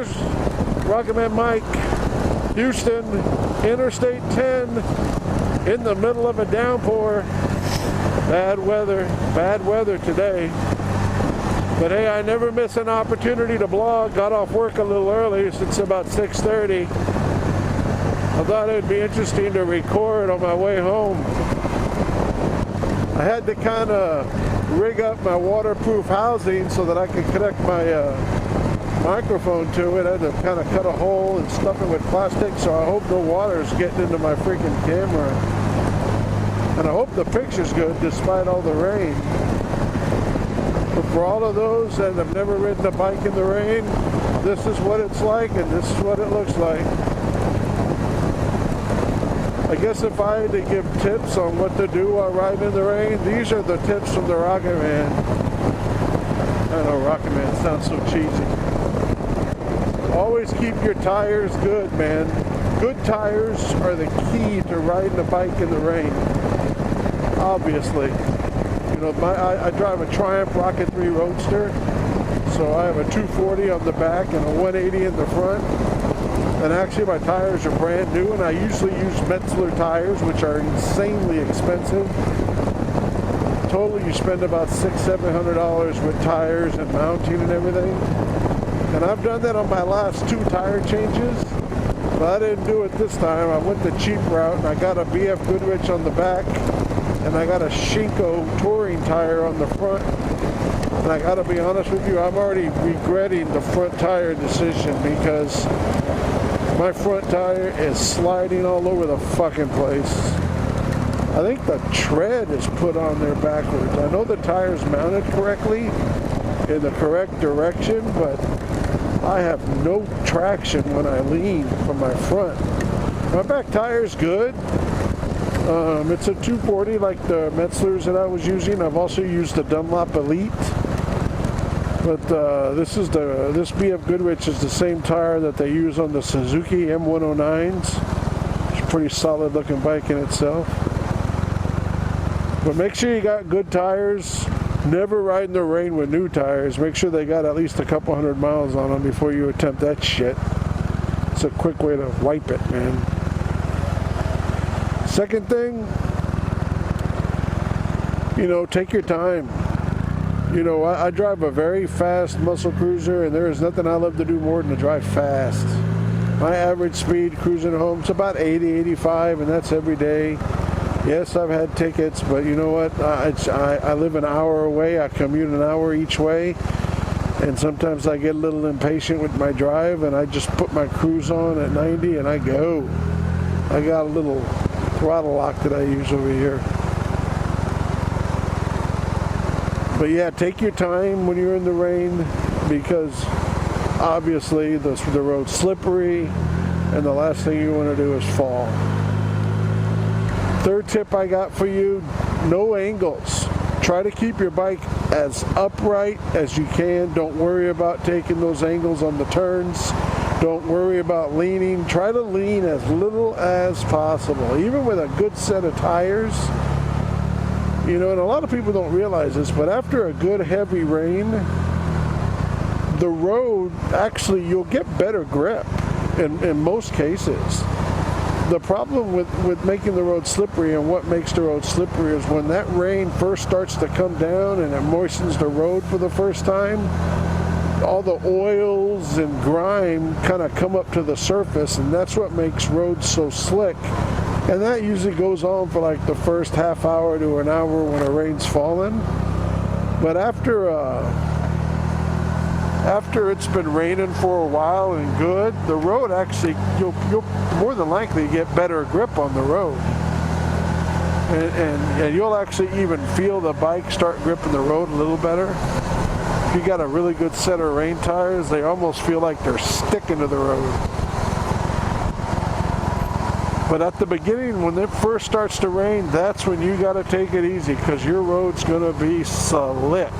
Cheers, Recommend Mike, Houston, Interstate 10, in the middle of a downpour. Bad weather today. But hey, I never miss an opportunity to blog. Got off work a little early, since about 6:30. I thought it'd be interesting to record on my way home. I had to kind of rig up my waterproof housing so that I could connect my microphone to it. I had to kind of cut a hole and stuff it with plastic, so I hope no water is getting into my freaking camera. And I hope the picture's good despite all the rain. But for all of those that have never ridden a bike in the rain, this is what it's like and this is what it looks like. I guess if I had to give tips on what to do while riding in the rain, these are the tips from the reccomend. I know reccomend sounds so cheesy. Always keep your tires good, man. Good tires are the key to riding a bike in the rain. Obviously. You know, I drive a Triumph Rocket 3 Roadster, so I have a 240 on the back and a 180 in the front. And actually my tires are brand new, and I usually use Metzler tires, which are insanely expensive. Total, you spend about $600-700 with tires and mounting and everything. And I've done that on my last 2 tire changes, but I didn't do it this time. I went the cheap route, and I got a BF Goodrich on the back, and I got a Shinko touring tire on the front. And I gotta be honest with you, I'm already regretting the front tire decision because my front tire is sliding all over the fucking place. I think the tread is put on there backwards. I know the tire's mounted correctly in the correct direction, but I have no traction when I lean from my front. My back tire's good. It's a 240 like the Metzlers that I was using. I've also used the Dunlop Elite. But this BF Goodrich is the same tire that they use on the Suzuki M109s. It's a pretty solid looking bike in itself. But make sure you got good tires. Never ride in the rain with new tires. Make sure they got at least a couple 100 miles on them before you attempt that shit. It's a quick way to wipe it, man. Second thing, you know, take your time. You know, I drive a very fast muscle cruiser, and there is nothing I love to do more than to drive fast. My average speed cruising home is about 80, 85, and that's every day. Yes, I've had tickets, but you know what? I live an hour away. I commute an hour each way, and sometimes I get a little impatient with my drive, and I just put my cruise on at 90, and I go. I got a little throttle lock that I use over here. But yeah, take your time when you're in the rain, because obviously the road's slippery, and the last thing you want to do is fall. Third tip I got for you, no angles. Try to keep your bike as upright as you can. Don't worry about taking those angles on the turns. Don't worry about leaning. Try to lean as little as possible. Even with a good set of tires, you know, and a lot of people don't realize this, but after a good heavy rain, the road, actually, you'll get better grip in most cases. The problem with making the road slippery, and what makes the road slippery, is when that rain first starts to come down and it moistens the road for the first time, all the oils and grime kind of come up to the surface, and that's what makes roads so slick. And that usually goes on for like the first half hour to an hour when the rain's falling. But after it's been raining for a while and good, the road actually, you'll more than likely get better grip on the road. And you'll actually even feel the bike start gripping the road a little better. If you got a really good set of rain tires, they almost feel like they're sticking to the road. But at the beginning, when it first starts to rain, that's when you got to take it easy, because your road's going to be slick.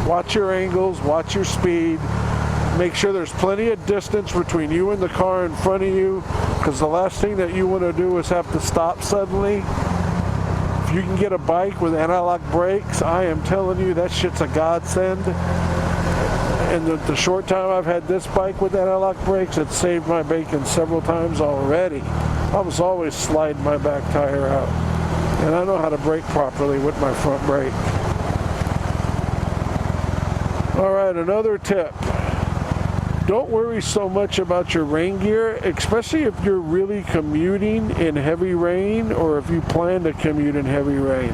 Watch your angles, watch your speed. Make sure there's plenty of distance between you and the car in front of you, because the last thing that you want to do is have to stop suddenly. If you can get a bike with anti-lock brakes, I am telling you, that shit's a godsend. And the short time I've had this bike with anti-lock brakes, it's saved my bacon several times already. I was always sliding my back tire out. And I know how to brake properly with my front brake. Alright, another tip. Don't worry so much about your rain gear, especially if you're really commuting in heavy rain or if you plan to commute in heavy rain.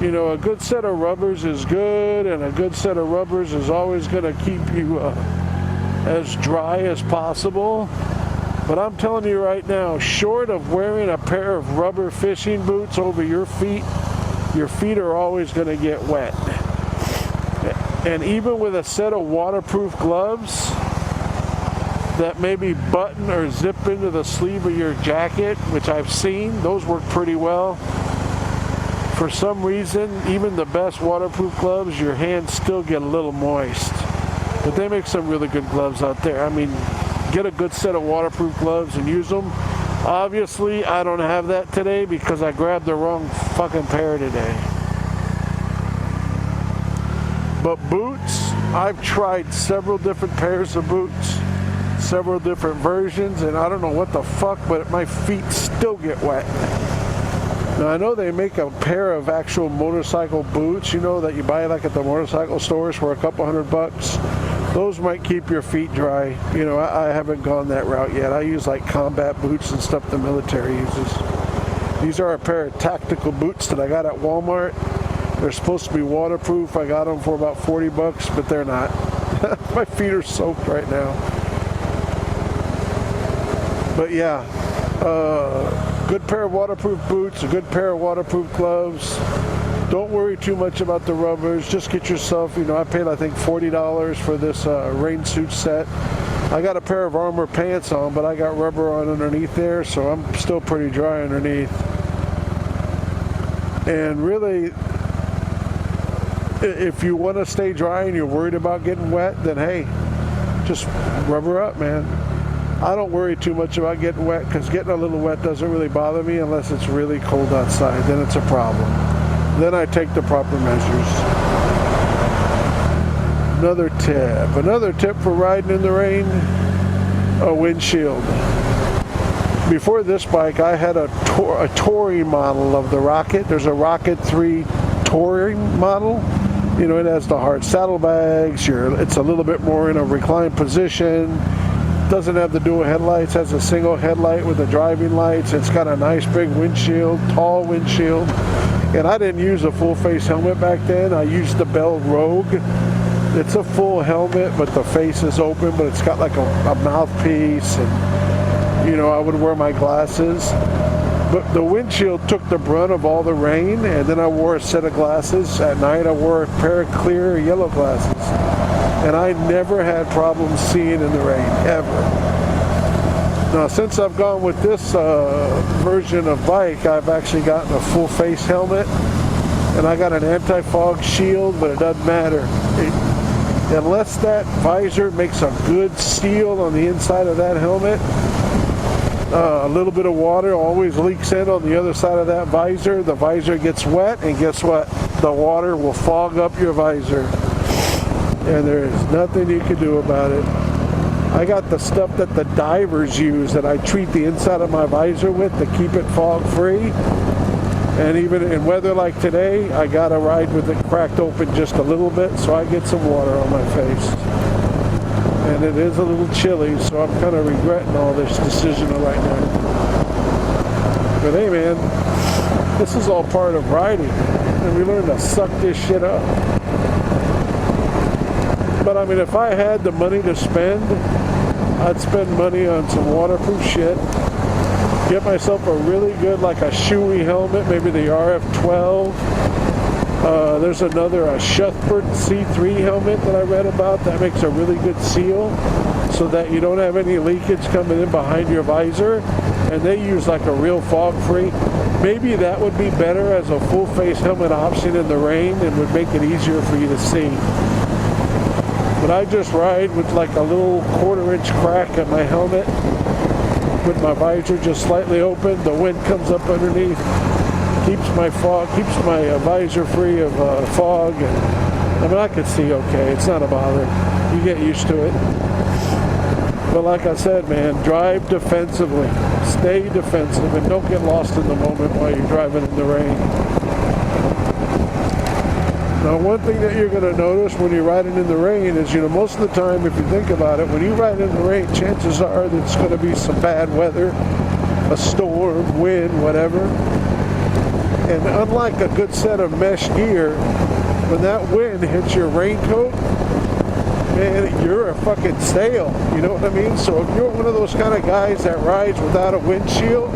You know, a good set of rubbers is good, and a good set of rubbers is always going to keep you as dry as possible. But I'm telling you right now, short of wearing a pair of rubber fishing boots over your feet are always going to get wet. And even with a set of waterproof gloves that maybe button or zip into the sleeve of your jacket, which I've seen, those work pretty well. For some reason, even the best waterproof gloves, your hands still get a little moist. But they make some really good gloves out there. I mean, get a good set of waterproof gloves and use them. Obviously, I don't have that today because I grabbed the wrong fucking pair today. But boots, I've tried several different pairs of boots, several different versions, and I don't know what the fuck, but my feet still get wet. Now I know they make a pair of actual motorcycle boots, you know, that you buy like at the motorcycle stores for a couple $100. Those might keep your feet dry. You know, I haven't gone that route yet. I use like combat boots and stuff the military uses. These are a pair of tactical boots that I got at Walmart. They're supposed to be waterproof. I got them for about $40, but they're not. My feet are soaked right now. But yeah, good pair of waterproof boots, a good pair of waterproof gloves. Don't worry too much about the rubbers. Just get yourself, you know, I paid I think $40 for this rain suit set. I got a pair of armor pants on, but I got rubber on underneath there, so I'm still pretty dry underneath. And really, if you want to stay dry and you're worried about getting wet, then hey, just rubber up, man. I don't worry too much about getting wet because getting a little wet doesn't really bother me unless it's really cold outside. Then it's a problem. Then I take the proper measures. Another tip for riding in the rain, a windshield. Before this bike, I had a touring model of the Rocket. There's a Rocket 3 touring model. You know, it has the hard saddlebags. It's a little bit more in a reclined position. Doesn't have the dual headlights. Has a single headlight with the driving lights. It's got a nice big windshield, tall windshield. And I didn't use a full face helmet back then. I used the Bell Rogue. It's a full helmet, but the face is open, but it's got like a mouthpiece. And, you know, I would wear my glasses. But the windshield took the brunt of all the rain, and then I wore a set of glasses. At night, I wore a pair of clear yellow glasses. And I never had problems seeing in the rain, ever. Now, since I've gone with this version of bike, I've actually gotten a full face helmet, and I got an anti-fog shield, but it doesn't matter. Unless that visor makes a good seal on the inside of that helmet, a little bit of water always leaks in on the other side of that visor. The visor gets wet, and guess what? The water will fog up your visor. And there is nothing you can do about it. I got the stuff that the divers use that I treat the inside of my visor with to keep it fog free. And even in weather like today, I got to ride with it cracked open just a little bit so I get some water on my face. And it is a little chilly, so I'm kind of regretting all this decision right now. But hey man, this is all part of riding, and we learn to suck this shit up. But I mean, if I had the money to spend, I'd spend money on some waterproof shit. Get myself a really good, like a Shoei helmet, maybe the RF-12. There's another, a Schuthbert C3 helmet that I read about that makes a really good seal so that you don't have any leakage coming in behind your visor. And they use like a real fog-free. Maybe that would be better as a full-face helmet option in the rain and would make it easier for you to see. But I just ride with like a little 1/4-inch crack in my helmet with my visor just slightly open. The wind comes up underneath, keeps my visor free of fog. And I mean, I could see okay. It's not a bother. You get used to it. But like I said, man, drive defensively. Stay defensive and don't get lost in the moment while you're driving in the rain. Now, one thing that you're going to notice when you're riding in the rain is, most of the time, if you think about it, when you ride in the rain, chances are that it's going to be some bad weather, a storm, wind, whatever. And unlike a good set of mesh gear, when that wind hits your raincoat, man, you're a fucking sail. You know what I mean? So if you're one of those kind of guys that rides without a windshield,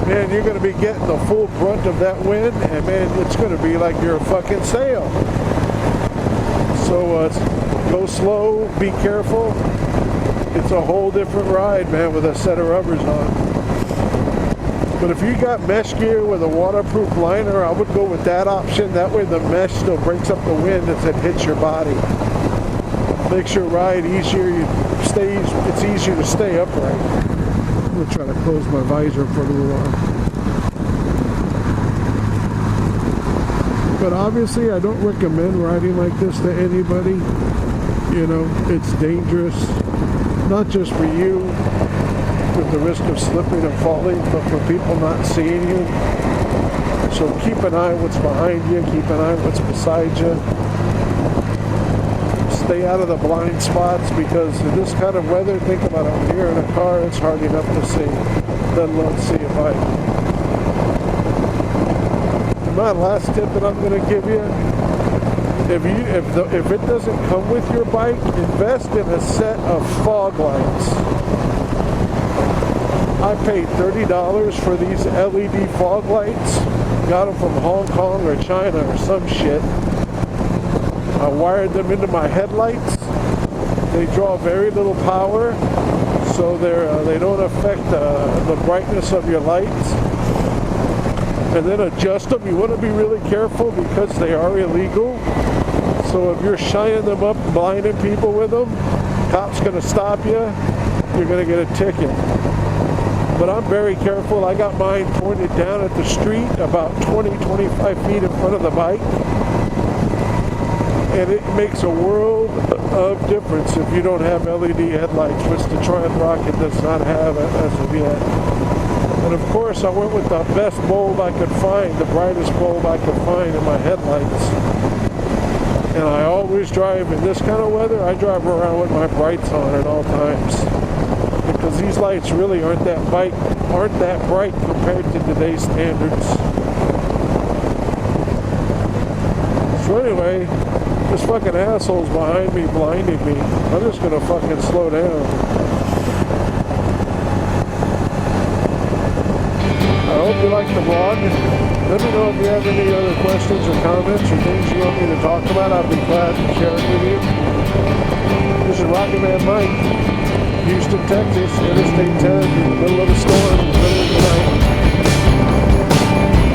man, you're going to be getting the full brunt of that wind, and man, it's going to be like you're a fucking sail. So go slow, be careful. It's a whole different ride, man, with a set of rubbers on. But if you got mesh gear with a waterproof liner, I would go with that option. That way the mesh still breaks up the wind as it hits your body. Makes your ride easier. It's easier to stay upright. I'm going to try to close my visor for a little while. But obviously I don't recommend riding like this to anybody. It's dangerous. Not just for you, with the risk of slipping and falling, but for people not seeing you. So keep an eye what's behind you, keep an eye what's beside you. Stay out of the blind spots, because in this kind of weather, think about it, when you're in a car, it's hard enough to see, let alone see a bike. My last tip that I'm going to give you, if it doesn't come with your bike, invest in a set of fog lights. I paid $30 for these LED fog lights. Got them from Hong Kong or China or some shit. I wired them into my headlights. They draw very little power, so they don't affect the brightness of your lights. And then adjust them. You want to be really careful because they are illegal. So if you're shining them up, blinding people with them, cop's going to stop you. You're going to get a ticket. But I'm very careful. I got mine pointed down at the street about 20-25 feet in front of the bike. And it makes a world of difference if you don't have LED headlights, which the Triumph Rocket does not have as of yet. And of course, I went with the best bulb I could find, the brightest bulb I could find in my headlights. And I always drive, in this kind of weather, I drive around with my brights on at all times. Because these lights really aren't that bright compared to today's standards. So anyway, this fucking asshole's behind me, blinding me. I'm just gonna fucking slow down. I hope you liked the vlog. Let me know if you have any other questions or comments or things you want me to talk about. I'll be glad to share it with you. This is reccomend Mike. Houston, Texas, Interstate 10, in the middle of a storm, in the middle of the night.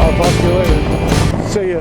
I'll talk to you later. See ya.